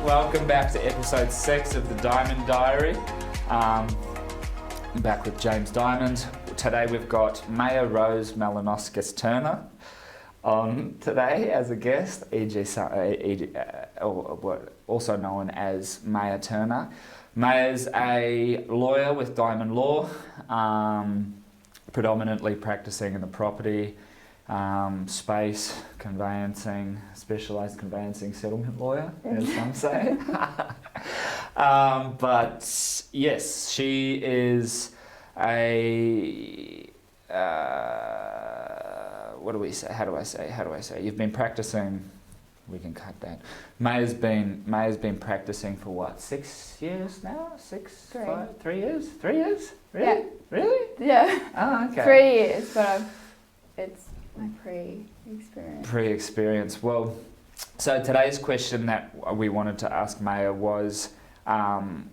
welcome back to episode 6 of the Diamond Diary. I'm back with James Diamond. Today we've got Maya Rose Malinoskis Turner on today as a guest, also known as Maya Turner. Maya's a lawyer with Diamond Law, predominantly practicing in the property space, conveyancing, specialised conveyancing settlement lawyer, as some say. But yes, she is a what do we say? How do I say? You've been practicing. We can cut that. Maya's been practicing for what? 6 years now? 3 years? 3 years? Really? Yeah. Really? Yeah. Oh, okay. 3 years, but it's my pre-experience. Pre-experience. Well, so today's question that we wanted to ask Maya was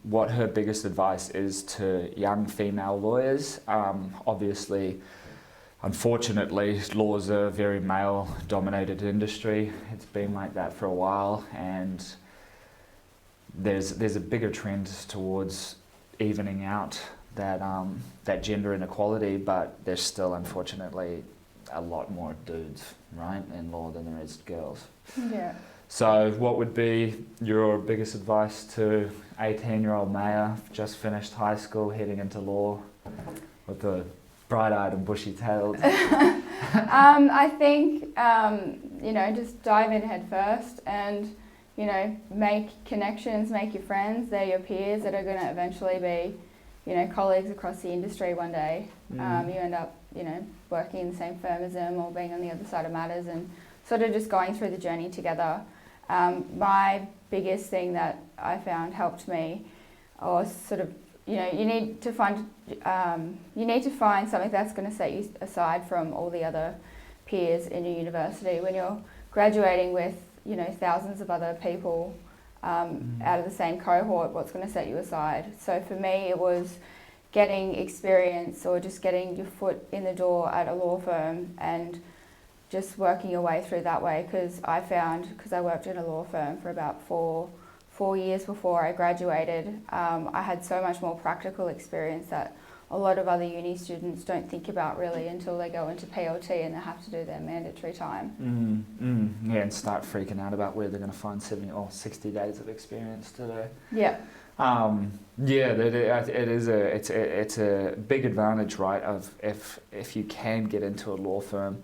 what her biggest advice is to young female lawyers. Obviously, unfortunately, law is a very male-dominated industry. It's been like that for a while, and there's a bigger trend towards evening out that gender inequality, but there's still, unfortunately, a lot more dudes, right, in law than there is girls. Yeah. So what would be your biggest advice to 18-year-old Maya, just finished high school, heading into law with the bright-eyed and bushy-tailed? I think, just dive in head first and, make connections, make your friends. They're your peers that are going to eventually be, colleagues across the industry one day. You end up, working in the same firm as them or being on the other side of matters and sort of just going through the journey together. My biggest thing that I found helped me was sort of, you need to find something that's going to set you aside from all the other peers in your university. When you're graduating with, thousands of other people out of the same cohort, what's going to set you aside? So for me, it was getting experience or just getting your foot in the door at a law firm and just working your way through that way. Because I worked in a law firm for about four years before I graduated, I had so much more practical experience that a lot of other uni students don't think about really until they go into PLT and they have to do their mandatory time. Yeah, and start freaking out about where they're going to find 70 or 60 days of experience to do. Yeah. It's a big advantage, right? Of if you can get into a law firm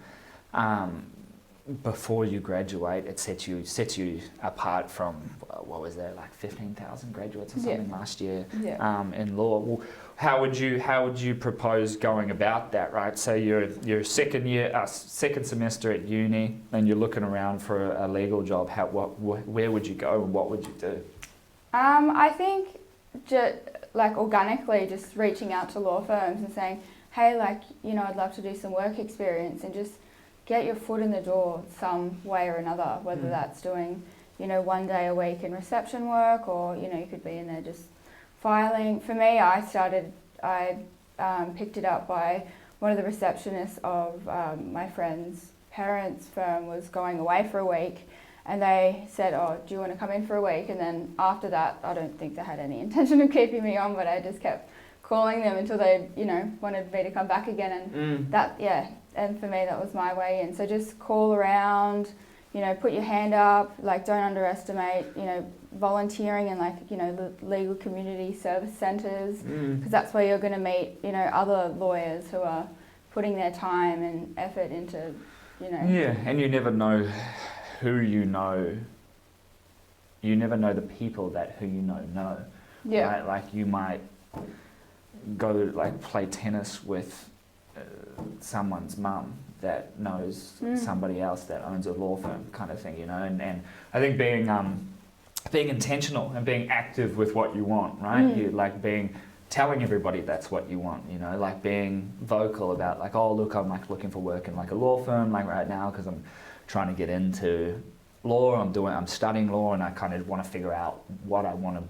before you graduate, it sets you apart from what was there, like 15,000 graduates or something last year in law. Well, how would you propose going about that, right? So you're second semester at uni, and you're looking around for a legal job. Where would you go, and what would you do? I think organically just reaching out to law firms and saying, hey, I'd love to do some work experience, and just get your foot in the door some way or another, whether that's doing, 1 day a week in reception work, or, you could be in there just filing. For me, I picked it up by one of the receptionists of my friend's parents' firm was going away for a week, and they said, oh, do you want to come in for a week? And then after that, I don't think they had any intention of keeping me on, but I just kept calling them until they, wanted me to come back again. And and for me, that was my way in. So just call around, put your hand up, don't underestimate, volunteering in legal community service centres, because that's where you're going to meet, other lawyers who are putting their time and effort into, Yeah, and you never know who you know. You never know the people that who you know. Yeah. Right? Like you might go play tennis with someone's mum that knows somebody else that owns a law firm, kind of thing, and I think being intentional and being active with what you want, right? You telling everybody that's what you want, being vocal about oh look, I'm looking for work in a law firm right now because I'm trying to get into law. I'm studying law, and I kind of want to figure out what I want to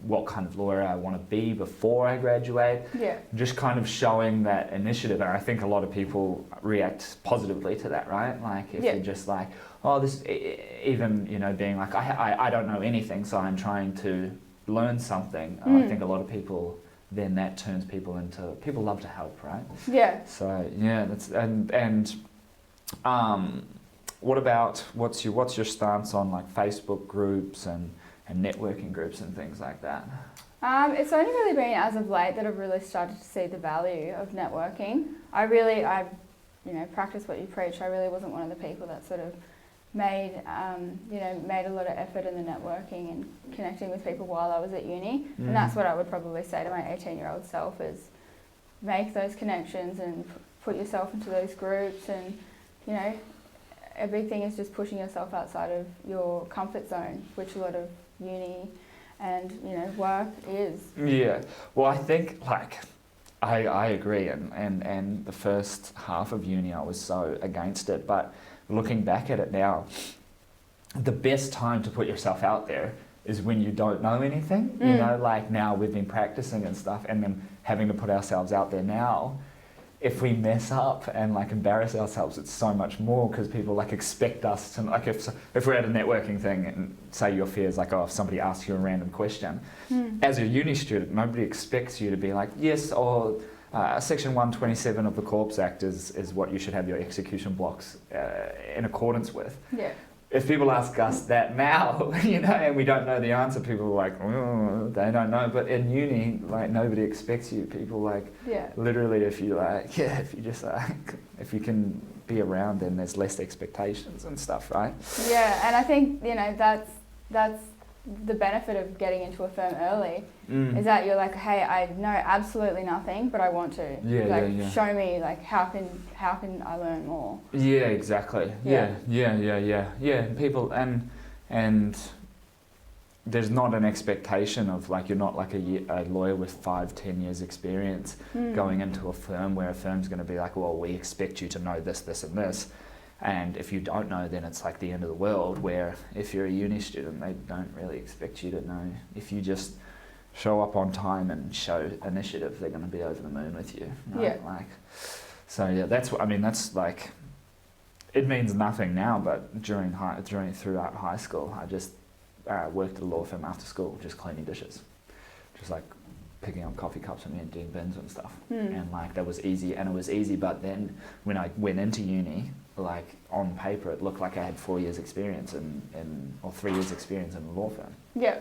what kind of lawyer I want to be before I graduate. Yeah. Just kind of showing that initiative, and I think a lot of people react positively to that, right? Like if you're just like, oh, this, even, you know, being like, I don't know anything, so I'm trying to learn something. I think a lot of people, then that turns people into, people love to help, right? Yeah. So yeah, that's, and what about, what's your stance on like Facebook groups and networking groups and things like that? It's only really been as of late that I've really started to see the value of networking. I you know, practice what you preach. I really wasn't one of the people that sort of made a lot of effort in the networking and connecting with people while I was at uni. And that's what I would probably say to my 18-year-old self is make those connections and put yourself into those groups. And, you know, a big thing is just pushing yourself outside of your comfort zone, which a lot of uni and, you know, work is. Yeah. Well, I think like I agree, and the first half of uni I was so against it, but looking back at it now, the best time to put yourself out there is when you don't know anything. You know, like now we've been practicing and stuff, and then having to put ourselves out there now. If we mess up and like embarrass ourselves, it's so much more because people like expect us to, like if we're at a networking thing and say your fear is like, oh, if somebody asks you a random question, as a uni student, nobody expects you to be like, yes, or Section 127 of the Corps Act is what you should have your execution blocks in accordance with. Yeah. If people ask us that now, you know, and we don't know the answer, people are like, oh, they don't know. But in uni, like nobody expects you. People like, literally, if you like, if you just like, if you can be around, then there's less expectations and stuff, right? Yeah, and I think, you know, that's the benefit of getting into a firm early is that you're like, hey, I know absolutely nothing, but I want to. Show me, like, how can I learn more? Yeah, exactly. Yeah. People and there's not an expectation of like, you're not like a lawyer with 5-10 years experience going into a firm where a firm's going to be like, well, we expect you to know this, this, and this. And if you don't know, then it's like the end of the world, where if you're a uni student, they don't really expect you to know. If you just show up on time and show initiative, they're going to be over the moon with you. Right? Yeah. Like, so yeah, that's what I mean. That's like, it means nothing now, but throughout high school, I just worked at a law firm after school, just cleaning dishes, just like picking up coffee cups and emptying bins and stuff. And like that was easy, and it was easy. But then when I went into uni, like on paper, it looked like I had 4 years experience or 3 years experience in a law firm. Yeah.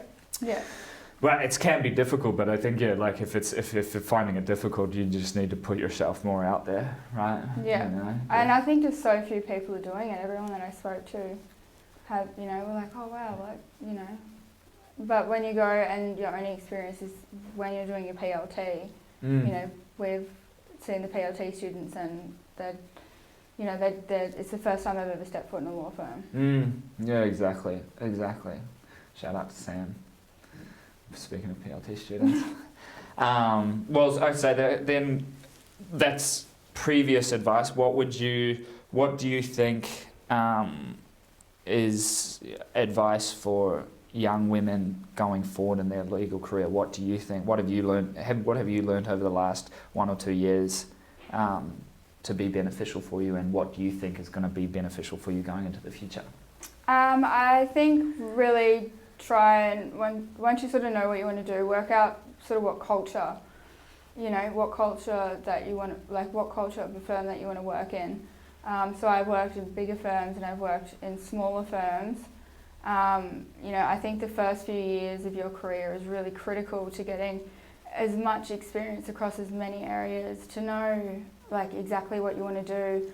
But it can be difficult. But I think like if you're finding it difficult, you just need to put yourself more out there, right? Yeah. You know? And I think just so few people are doing it. Everyone that I spoke to have, you know, were like, oh wow, like, you know. But when you go and your only experience is when you're doing your PLT, you know, we've seen the PLT students and they're, you know, it's the first time they've ever stepped foot in a law firm. Yeah, exactly. Shout out to Sam. Speaking of PLT students. Well, I'd say that then that's previous advice. What do you think is advice for young women going forward in their legal career? What do you think? What have you learned? What have you learned over the last 1 or 2 years to be beneficial for you, and what do you think is going to be beneficial for you going into the future? I think really try and once you sort of know what you want to do, work out sort of what culture that you want, like what culture of the firm that you want to work in. So I've worked in bigger firms and I've worked in smaller firms. You know, I think the first few years of your career is really critical to getting as much experience across as many areas, to know like exactly what you want to do,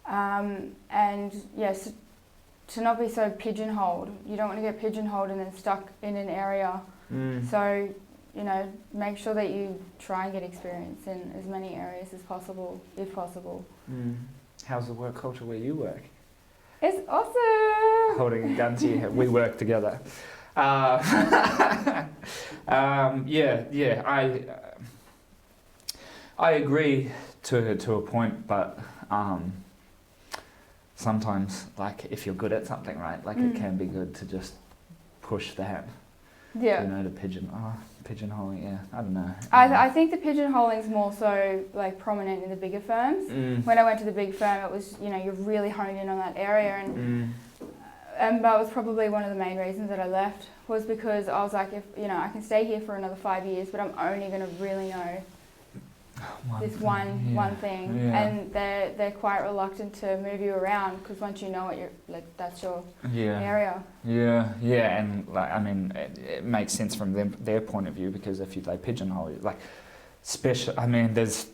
and yes, to not be so pigeonholed. You don't want to get pigeonholed and then stuck in an area. So, you know, make sure that you try and get experience in as many areas as possible, if possible. How's the work culture where you work? It's awesome. Holding a gun to your head. We work together. I agree to a point, but sometimes, like, if you're good at something, right, like it can be good to just push that, you know, to pigeon. pigeonholing, yeah, I don't know. I think the pigeonholing is more so like prominent in the bigger firms. When I went to the big firm, it was, you know, you're really honed in on that area, and that was probably one of the main reasons that I left, was because I was like, if, you know, I can stay here for another 5 years, but I'm only going to really know one thing, and they're quite reluctant to move you around, because once you know it, you're like, that's your area. Yeah, and like, I mean, it makes sense from their point of view, because if they pigeonhole you, like I mean, there's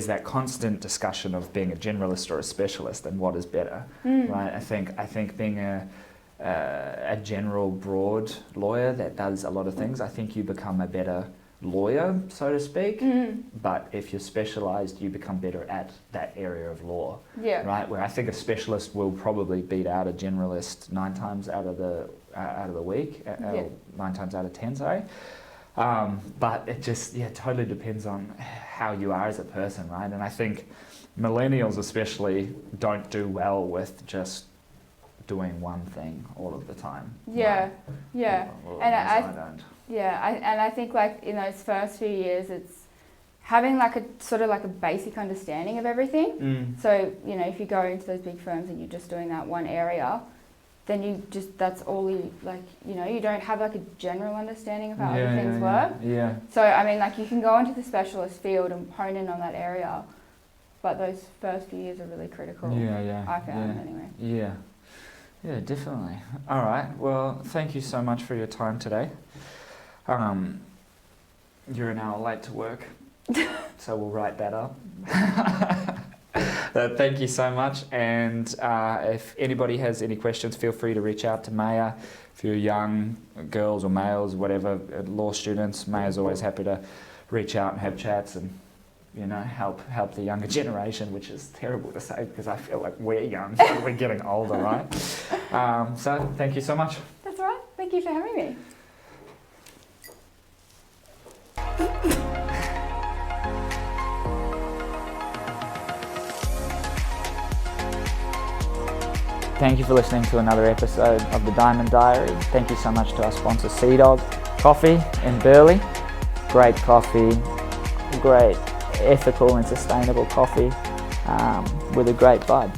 that constant discussion of being a generalist or a specialist and what is better, right? I think being a general, broad lawyer that does a lot of things, I think you become a better lawyer, so to speak. But if you're specialised, you become better at that area of law, right? Where I think a specialist will probably beat out a generalist 9 times out of the week, 9 times out of 10, sorry. But it just totally depends on how you are as a person, right? And I think millennials especially don't do well with just doing one thing all of the time. Right? And I think like in those first few years, it's having like a sort of like a basic understanding of everything. So, you know, if you go into those big firms and you're just doing that one area, then that's all you, like, you know, you don't have like a general understanding of how other things work. So, I mean, like, you can go into the specialist field and hone in on that area, but those first few years are really critical. I found anyway. Yeah, definitely. All right. Well, thank you so much for your time today. You're an hour late to work, so we'll write that up. Thank you so much. And if anybody has any questions, feel free to reach out to Maya. If you're young girls or males, whatever, law students, Maya's always happy to reach out and have chats and, you know, help the younger generation, which is terrible to say because I feel like we're young, but we're getting older, right? So thank you so much. That's all right. Thank you for having me. Thank you for listening to another episode of the Diamond Diary. Thank you so much to our sponsor, Sea Dog Coffee in Burleigh. Great coffee, great ethical and sustainable coffee with a great vibe.